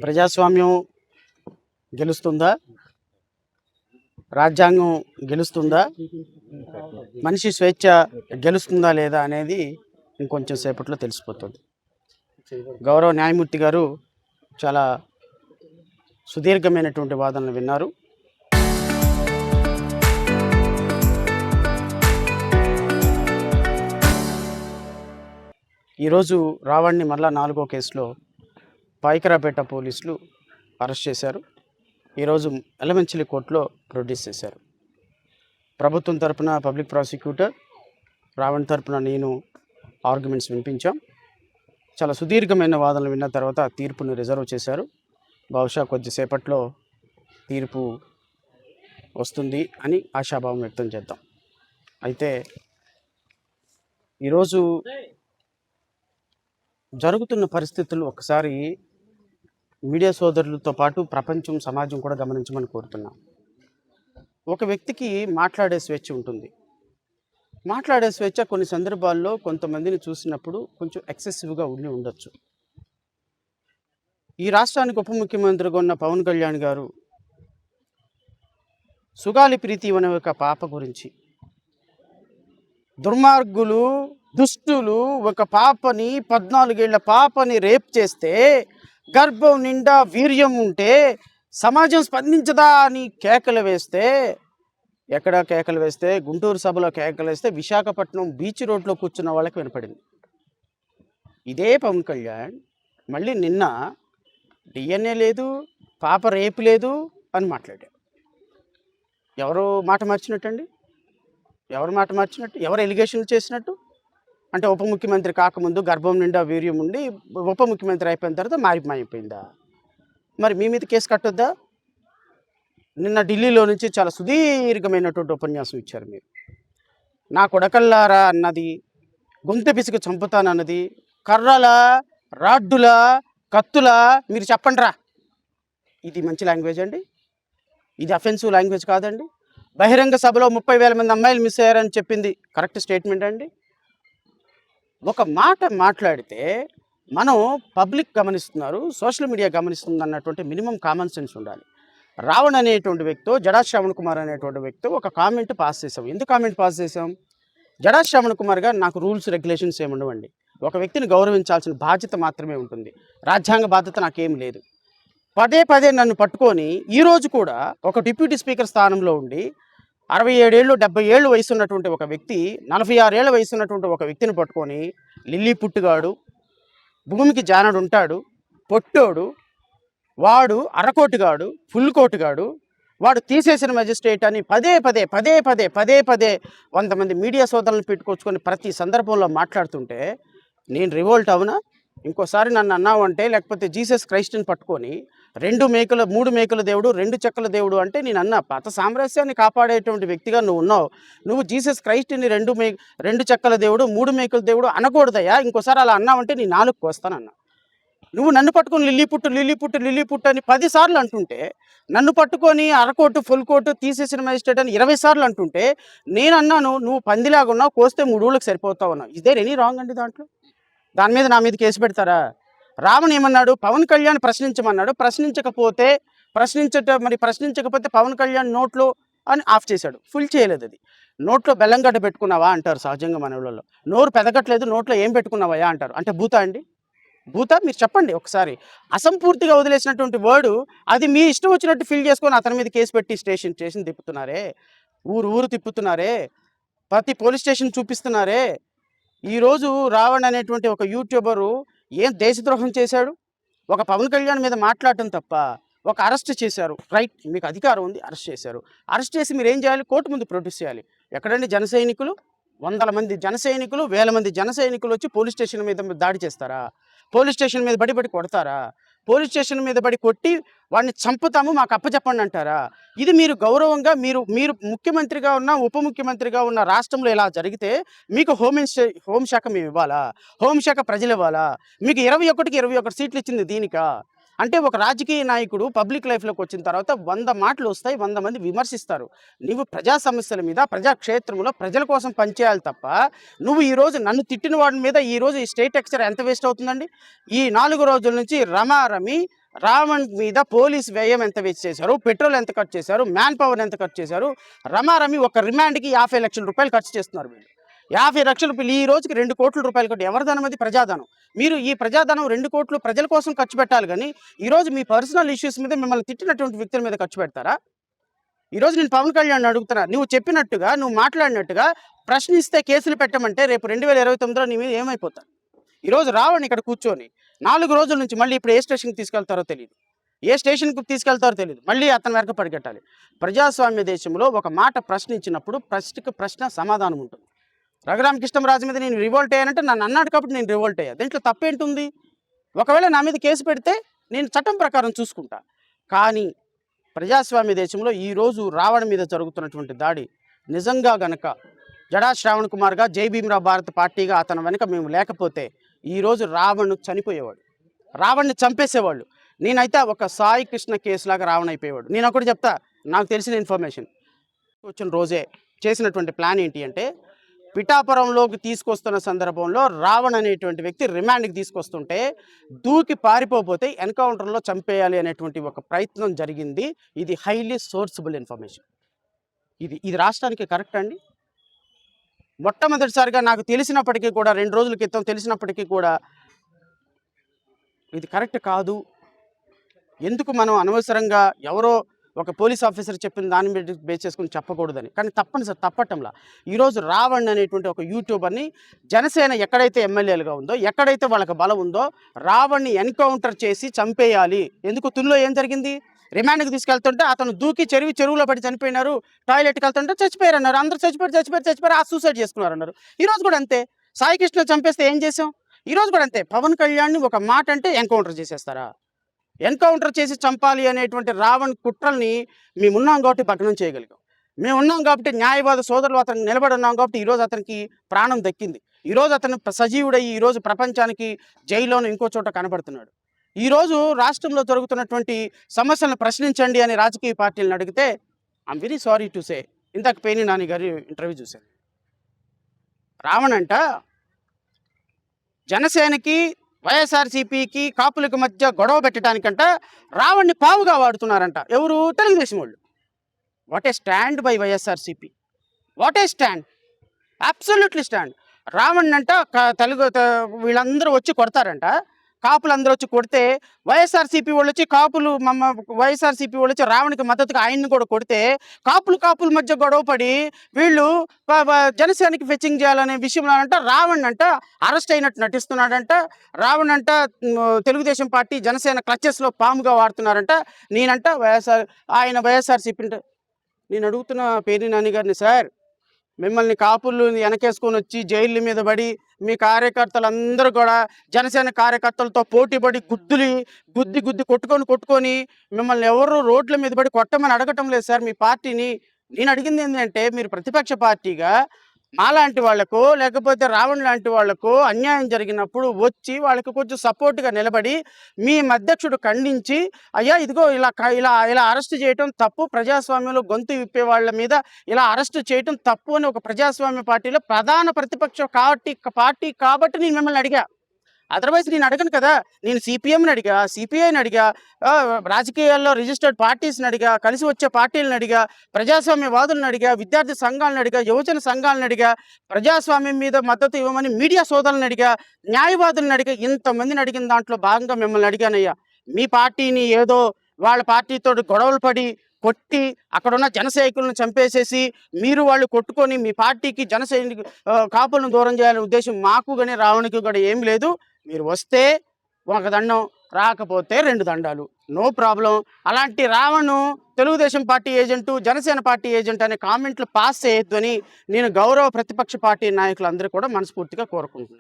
ప్రజాస్వామ్యం గెలుస్తుందా, రాజ్యాంగం గెలుస్తుందా, మనిషి స్వేచ్ఛ గెలుస్తుందా లేదా అనేది ఇంకొంచెం సేపట్లో తెలిసిపోతుంది. గౌరవ న్యాయమూర్తి గారు చాలా సుదీర్ఘమైనటువంటి వాదనలు విన్నారు. ఈరోజు రావణ్ణి మరలా 4వ కేసులో పాయికరాపేట పోలీసులు అరెస్ట్ చేశారు. ఈరోజు ఎలమంచిలి కోర్టులో ప్రొడ్యూస్ చేశారు. ప్రభుత్వం తరపున పబ్లిక్ ప్రాసిక్యూటర్, రావణ్ తరపున నేను ఆర్గ్యుమెంట్స్ వినిపించాం. చాలా సుదీర్ఘమైన వాదనలు విన్న తర్వాత తీర్పును రిజర్వ్ చేశారు. బహుశా కొద్దిసేపట్లో తీర్పు వస్తుంది అని ఆశాభావం వ్యక్తం చేద్దాం. అయితే ఈరోజు జరుగుతున్న పరిస్థితులు ఒకసారి మీడియా సోదరులతో పాటు ప్రపంచం, సమాజం కూడా గమనించమని కోరుతున్నాం. ఒక వ్యక్తికి మాట్లాడే స్వేచ్ఛ ఉంటుంది. మాట్లాడే స్వేచ్ఛ కొన్ని సందర్భాల్లో కొంతమందిని చూసినప్పుడు కొంచెం ఎక్సెసివ్గా ఉండొచ్చు. ఈ రాష్ట్రానికి ఉప ముఖ్యమంత్రిగా ఉన్న పవన్ కళ్యాణ్ గారు సుగాలి ప్రీతి అనే ఒక పాప గురించి, దుర్మార్గులు, దుష్టులు ఒక పాపని, 14 ఏళ్ల పాపని రేప్ చేస్తే గర్భం నిండా వీర్యం ఉంటే సమాజం స్పందించదా అని కేకలు వేస్తే, ఎక్కడ కేకలు వేస్తే, గుంటూరు సభలో కేకలు వేస్తే విశాఖపట్నం బీచ్ రోడ్లో కూర్చున్న వాళ్ళకి వినపడింది. ఇదే పవన్ కళ్యాణ్ మళ్ళీ నిన్న డిఎన్ఏ లేదు, పాప రేపు లేదు అని మాట్లాడాడు. ఎవరు మాట మార్చినట్టండి? ఎవరు మాట మార్చినట్టు? ఎవరు ఎలిగేషన్లు చేసినట్టు? అంటే ఉప ముఖ్యమంత్రి కాకముందు గర్భం నిండా వీర్యం ఉండి ఉప ముఖ్యమంత్రి అయిపోయిన తర్వాత మారిపోయిందా? మరి మీ మీద కేసు కట్టొద్దా? నిన్న ఢిల్లీలో నుంచి చాలా సుదీర్ఘమైనటువంటి ఉపన్యాసం ఇచ్చారు మీరు. నా కొడకల్లారా అన్నది, గొంతె పిసికి చంపుతానన్నది, కర్రల, రాడ్డుల, కత్తుల, మీరు చెప్పండి రా. ఇది మంచి లాంగ్వేజ్ అండి? ఇది అఫెన్సివ్ లాంగ్వేజ్ కాదండి? బహిరంగ సభలో 30,000 మంది అమ్మాయిలు మిస్ అయ్యారని చెప్పింది కరెక్ట్ స్టేట్మెంట్ అండి? ఒక మాట మాట్లాడితే మనం పబ్లిక్ గమనిస్తున్నారు, సోషల్ మీడియా గమనిస్తుంది అన్నటువంటి మినిమం కామన్ సెన్స్ ఉండాలి. రావణ్ అనేటువంటి వ్యక్తి, జడా శ్రవణ్ కుమార్ అనేటువంటి వ్యక్తి ఒక కామెంట్ పాస్ చేసాం. ఎందుకు కామెంట్ పాస్ చేసాం? జడా శ్రవణ్ కుమార్ గారు, నాకు రూల్స్ రెగ్యులేషన్స్ ఏమి ఉండవండి. ఒక వ్యక్తిని గౌరవించాల్సిన బాధ్యత మాత్రమే ఉంటుంది. రాజ్యాంగ బాధ్యత నాకేం లేదు. పదే నన్ను పట్టుకొని ఈరోజు కూడా ఒక డిప్యూటీ స్పీకర్ స్థానంలో ఉండి 67 ఏళ్ళు 70 ఏళ్ళు వయసు ఉన్నటువంటి ఒక వ్యక్తి, 46 ఏళ్ళ వయసు ఉన్నటువంటి ఒక వ్యక్తిని పట్టుకొని లిల్లీ పుట్టుగాడు, భూమికి జానడు ఉంటాడు, పొట్టోడు, వాడు అరకోటుగాడు, ఫుల్ కోటుగాడు, వాడు తీసేసిన మెజిస్ట్రేట్ అని పదే పదే 100 మంది మీడియా సోదరులను పెట్టుకొచ్చుకొని ప్రతి సందర్భంలో మాట్లాడుతుంటే నేను రివోల్ట్ అవునా? ఇంకోసారి నన్ను అన్నావు అంటే, లేకపోతే జీసస్ క్రైస్ట్ని పట్టుకొని 3 మేకుల దేవుడు, 2 చెక్కల దేవుడు అంటే నేను అన్నా, పాత సామ్రాజ్యాన్ని కాపాడేటువంటి వ్యక్తిగా నువ్వు ఉన్నావు. నువ్వు జీసస్ క్రైస్ట్ని 2 చెక్కల దేవుడు, 3 మేకుల దేవుడు అనకూడదయ్యా. ఇంకోసారి అలా అన్నావంటే నీ నాలుగు వస్తానన్నా. నువ్వు నన్ను పట్టుకొని లిల్లీ పుట్టు అని 10 సార్లు అంటుంటే, నన్ను పట్టుకొని అరకోటు, ఫుల్ కోటు, తీసేసిన మెజిస్ట్రేట్ అని 20 సార్లు అంటుంటే నేను అన్నాను, నువ్వు పందిలాగా ఉన్నావు, కోస్తే 3 ఊళ్ళకి సరిపోతావు అన్నావు. ఇదే ఎనీ రాంగ్ అండి దాంట్లో? దాని మీద నా మీద కేసు పెడతారా? రావణ్ ఏమన్నాడు? పవన్ కళ్యాణ్ ప్రశ్నించమన్నాడు. ప్రశ్నించకపోతే పవన్ కళ్యాణ్ నోట్లో అని ఆఫ్ చేశాడు. ఫుల్ చేయలేదు. అది నోట్లో బెల్లంగడ్డ పెట్టుకున్నావా అంటారు సహజంగా మన ఊళ్ళలో. నోరు పెదగట్లేదు, నోట్లో ఏం పెట్టుకున్నావా అంటారు. అంటే భూతా అండి? భూతా? మీరు చెప్పండి ఒకసారి. అసంపూర్తిగా వదిలేసినటువంటి వర్డు అది మీ ఇష్టం వచ్చినట్టు ఫిల్ చేసుకొని అతని మీద కేసు పెట్టి స్టేషన్ తిప్పుతున్నారే, ఊరు తిప్పుతున్నారే, ప్రతి పోలీస్ స్టేషన్ చూపిస్తున్నారే. ఈరోజు రావణ్ అనేటువంటి ఒక యూట్యూబరు ఏం దేశద్రోహం చేశాడు? ఒక పవన్ కళ్యాణ్ మీద మాట్లాడటం తప్ప ఒక అరెస్ట్ చేశారు. రైట్, మీకు అధికారం ఉంది, అరెస్ట్ చేశారు. అరెస్ట్ చేసి మీరు ఏం చేయాలి? కోర్టు ముందు ప్రొడ్యూస్ చేయాలి. ఎక్కడండి జన సైనికులు? 100 మంది జన సైనికులు, 1000 మంది జన సైనికులు వచ్చి పోలీస్ స్టేషన్ మీద దాడి చేస్తారా? పోలీస్ స్టేషన్ మీద బడి కొడతారా? పోలీస్ స్టేషన్ మీద బడి కొట్టి వాడిని చంపుతాము, మాకు అప్పచెప్పండి అంటారా? ఇది మీరు గౌరవంగా మీరు ముఖ్యమంత్రిగా ఉన్న, ఉప ముఖ్యమంత్రిగా ఉన్న రాష్ట్రంలో ఇలా జరిగితే మీకు హోంశాఖ మేము ఇవ్వాలా? హోంశాఖ ప్రజలు ఇవ్వాలా? మీకు 21కి 21 సీట్లు ఇచ్చింది దీనికా? అంటే ఒక రాజకీయ నాయకుడు పబ్లిక్ లైఫ్లోకి వచ్చిన తర్వాత 100 మాటలు వస్తాయి, 100 మంది విమర్శిస్తారు. నువ్వు ప్రజా సమస్యల మీద, ప్రజాక్షేత్రంలో ప్రజల కోసం పనిచేయాలి తప్ప నువ్వు ఈరోజు నన్ను తిట్టిన వాడి మీద ఈరోజు ఈ స్టేట్ ఎక్స్చర్ ఎంత వేస్ట్ అవుతుందండి? ఈ 4 రోజుల నుంచి రమారమి రావణ్ మీద పోలీస్ వ్యయం ఎంత వేస్ట్ చేశారు, పెట్రోల్ ఎంత ఖర్చు చేశారు, మ్యాన్ పవర్ ఎంత ఖర్చు చేశారు, రమారమి ఒక రిమాండ్కి 50 లక్షల రూపాయలు ఖర్చు చేస్తున్నారు వీళ్ళు. 50 లక్షల రూపాయలు ఈ రోజుకి 2 కోట్ల రూపాయలు కొట్టి ఎవరి ధనం అది? ప్రజాధనం. మీరు ఈ ప్రజాధనం 2 కోట్లు ప్రజల కోసం ఖర్చు పెట్టాలి కానీ ఈరోజు మీ పర్సనల్ ఇష్యూస్ మీద మిమ్మల్ని తిట్టినటువంటి వ్యక్తుల మీద ఖర్చు పెడతారా? ఈరోజు నేను పవన్ కళ్యాణ్ అడుగుతున్నా, నువ్వు చెప్పినట్టుగా నువ్వు మాట్లాడినట్టుగా ప్రశ్నిస్తే కేసులు పెట్టమంటే రేపు 2029లో నీ మీద ఏమైపోతారు? ఈరోజు రావణ్ ఇక్కడ కూర్చొని 4 రోజుల నుంచి మళ్ళీ ఇప్పుడు ఏ స్టేషన్కి తీసుకెళ్తారో తెలియదు, ఏ స్టేషన్కి తీసుకెళ్తారో తెలియదు, మళ్ళీ అతని వెనక పరిగెట్టాలి. ప్రజాస్వామ్య దేశంలో ఒక మాట ప్రశ్నించినప్పుడు ప్రశ్నకు ప్రశ్న సమాధానం ఉంటుంది. రఘురామకృష్ణరాజు మీద నేను రివోల్ట్ అయ్యానంటే నన్ను అన్నాడు కాబట్టి నేను రివోల్ట్ అయ్యా, దీంట్లో తప్పేంటుంది? ఒకవేళ నా మీద కేసు పెడితే నేను చట్టం ప్రకారం చూసుకుంటా. కానీ ప్రజాస్వామ్య దేశంలో ఈరోజు రావణ్ మీద జరుగుతున్నటువంటి దాడి నిజంగా గనక జడా శ్రావణ్ కుమార్గా జై భీమ్రావ్ భారత్ పార్టీగా అతని వెనక మేము లేకపోతే ఈరోజు రావణ్ చనిపోయేవాడు, రావణ్ని చంపేసేవాళ్ళు. నేనైతే ఒక సాయి కృష్ణ కేసులాగా రావణ్ అయిపోయేవాడు. నేను ఒకటి చెప్తా, నాకు తెలిసిన ఇన్ఫర్మేషన్ వచ్చిన రోజే చేసినటువంటి ప్లాన్ ఏంటి అంటే, పిఠాపురంలోకి తీసుకొస్తున్న సందర్భంలో రావణ్ అనేటువంటి వ్యక్తి రిమాండ్కి తీసుకొస్తుంటే దూకి పారిపోతే ఎన్కౌంటర్లో చంపేయాలి అనేటువంటి ఒక ప్రయత్నం జరిగింది. ఇది హైలీ సోర్సబుల్ ఇన్ఫర్మేషన్. ఇది రాష్ట్రానికి కరెక్ట్ అండి? మొట్టమొదటిసారిగా నాకు తెలిసినప్పటికీ కూడా 2 రోజుల క్రితం తెలిసినప్పటికీ కూడా ఇది కరెక్ట్ కాదు. ఎందుకు మనం అనవసరంగా ఎవరో ఒక పోలీస్ ఆఫీసర్ చెప్పిన దాన్ని బేస్ చేసుకుని చెప్పకూడదని, కానీ తప్పనిసరి తప్పటంలా ఈరోజు రావణ్ అనేటువంటి ఒక యూట్యూబర్ని జనసేన ఎక్కడైతే ఎమ్మెల్యేలుగా ఉందో, ఎక్కడైతే వాళ్ళకి బలం ఉందో రావణ్ని ఎన్కౌంటర్ చేసి చంపేయాలి. ఎందుకు? తుల్లో ఏం జరిగింది? రిమాండ్కి తీసుకెళ్తుంటే అతను దూకి చెరువులో పడి చనిపోయినారు, టాయిలెట్కి వెళ్తుంటే చచ్చిపోయారు అన్నారు. అందరూ చచ్చిపోయారు, ఆ సూసైడ్ చేసుకున్నారు అన్నారు. ఈరోజు కూడా అంతే. సాయి కృష్ణ చంపేస్తే ఏం చేసాం? ఈరోజు కూడా అంతే. పవన్ కళ్యాణ్ని ఒక మాట అంటే ఎన్కౌంటర్ చేసేస్తారా? ఎన్కౌంటర్ చేసి చంపాలి అనేటువంటి రావణ్ కుట్రల్ని మేమున్నాం కాబట్టి భగ్నం చేయగలిగాం. మేము ఉన్నాం కాబట్టి న్యాయవాద సోదరులు అతను నిలబడి ఉన్నాం కాబట్టి ఈరోజు అతనికి ప్రాణం దక్కింది. ఈరోజు అతను సజీవుడయ్యి ఈరోజు ప్రపంచానికి జైల్లోనూ ఇంకో చోట కనబడుతున్నాడు. ఈరోజు రాష్ట్రంలో జరుగుతున్నటువంటి సమస్యలను ప్రశ్నించండి అని రాజకీయ పార్టీలను అడిగితే I'm very sorry to say, ఇందాక పేర్ని నాని గారి ఇంటర్వ్యూ చూశాను. రావణ్ అంట జనసేనకి వైఎస్ఆర్సీపీకి కాపులకు మధ్య గొడవ పెట్టడానికంట రావణ్ని పావుగా వాడుతున్నారంట. ఎవరు? తెలుగుదేశం వాళ్ళు. What a stand by YSRCP, what a stand, absolutely stand. Ravan అంట వీళ్ళందరూ వచ్చి కొడతారంట, కాపులు అందరూ వచ్చి కొడితే వైఎస్ఆర్సీపీ వాళ్ళు వచ్చి వైఎస్ఆర్సీపీ వాళ్ళు వచ్చి రావణ్కి మద్దతుగా ఆయన్ని కూడా కొడితే కాపుల మధ్య గొడవ పడి వీళ్ళు జనసేనకి ఫెచ్చింగ్ చేయాలనే విషయంలో అంట రావణ్ అంట అరెస్ట్ అయినట్టు నటిస్తున్నాడంట. రావణ్ అంట తెలుగుదేశం పార్టీ జనసేన క్లచెస్లో పాముగా వాడుతున్నారంట. నేనంట వైఎస్ఆర్సీపీ అంటే నేను అడుగుతున్న పేర్ని నాని గారిని, సార్ మిమ్మల్ని కాపులు వెనకేసుకొని వచ్చి జైళ్ళ మీద పడి మీ కార్యకర్తలందరూ కూడా జనసేన కార్యకర్తలతో పోటీపడి గుద్ది కొట్టుకొని మిమ్మల్ని ఎవరు రోడ్ల మీద పడి కొట్టమని అడగటం లేదు సార్ మీ పార్టీని. నేను అడిగింది ఏంటంటే, మీరు ప్రతిపక్ష పార్టీగా మాలాంటి వాళ్లకు లేకపోతే రావణ్ లాంటి వాళ్లకు అన్యాయం జరిగినప్పుడు వచ్చి వాళ్ళకి కొంచెం సపోర్ట్గా నిలబడి మీ అధ్యక్షుడు ఖండించి అయ్యా ఇదిగో ఇలా అరెస్ట్ చేయటం తప్పు, ప్రజాస్వామ్యంలో గొంతు విప్పే వాళ్ళ మీద ఇలా అరెస్ట్ చేయటం తప్పు అని ఒక ప్రజాస్వామ్య పార్టీలో ప్రధాన ప్రతిపక్ష పార్టీ కాబట్టి నేను మిమ్మల్ని అడిగా. అదర్వైజ్ నేను అడగను కదా. నేను సిపిఎంని అడిగా, సిపిఐని అడిగా, రాజకీయాల్లో రిజిస్టర్డ్ పార్టీస్ని అడిగా, కలిసి వచ్చే పార్టీలను అడిగా, ప్రజాస్వామ్యవాదులను అడిగా, విద్యార్థి సంఘాలను అడిగా, యువజన సంఘాలను అడిగా, ప్రజాస్వామ్యం మీద మద్దతు ఇవ్వమని మీడియా సోదరులను అడిగా, న్యాయవాదులను అడిగా, ఇంతమందిని అడిగిన దాంట్లో భాగంగా మిమ్మల్ని అడిగానయ్యా. మీ పార్టీని ఏదో వాళ్ళ పార్టీతో గొడవలు పడి కొట్టి అక్కడున్న జనసైనికులను చంపేసేసి మీరు వాళ్ళు కొట్టుకొని మీ పార్టీకి కాపులను దూరం చేయాలనే ఉద్దేశం మాకు కానీ రావణ్కి కూడా ఏం లేదు. మీరు వస్తే ఒక దండం, రాకపోతే 2 దండాలు, నో ప్రాబ్లం. అలాంటి Ravan Telugu Desam party agent, Jana Sena party agent అనే కామెంట్లు పాస్ చేయొద్దని నేను గౌరవ ప్రతిపక్ష పార్టీ నాయకులందరూ కూడా మనస్ఫూర్తిగా కోరుకుంటున్నాను.